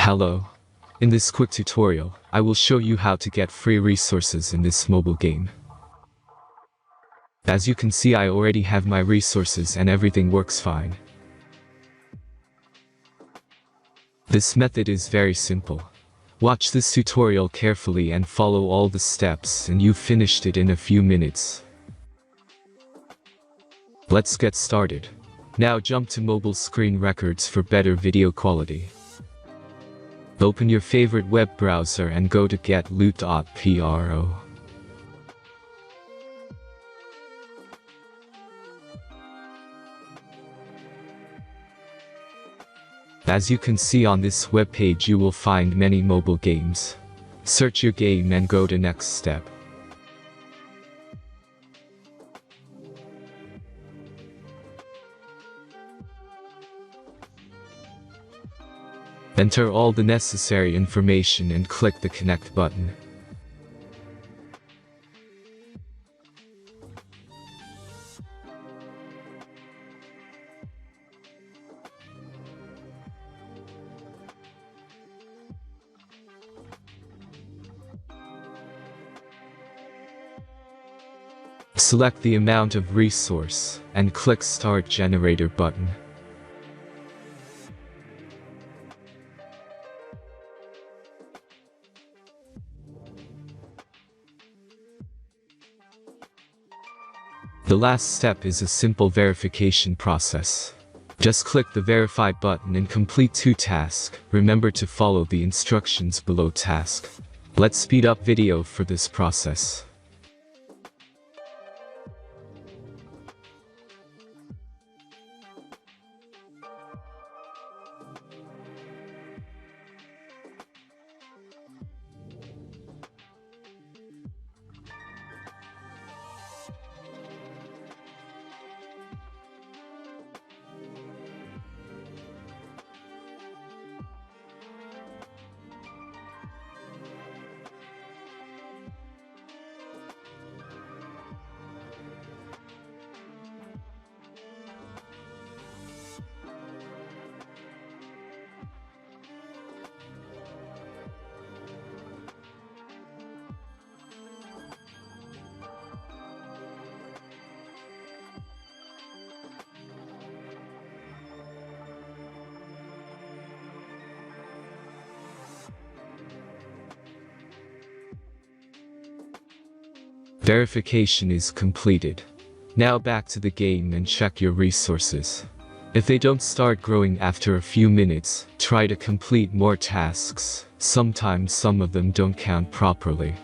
Hello. In this quick tutorial, I will show you how to get free resources in this mobile game. As you can see, I already have my resources and everything works fine. This method is very simple. Watch this tutorial carefully and follow all the steps and you've finished it in a few minutes. Let's get started. Now jump to mobile screen records for better video quality. Open your favorite web browser and go to getloot.pro. As you can see on this web page, you will find many mobile games. Search your game and go to next step. Enter all the necessary information and click the connect button. Select the amount of resource and click Start Generator button. The last step is a simple verification process. Just click the Verify button and complete 2 tasks. Remember to follow the instructions below task. Let's speed up video for this process. Verification is completed. Now back to the game and check your resources. If they don't start growing after a few minutes, try to complete more tasks. Sometimes some of them don't count properly.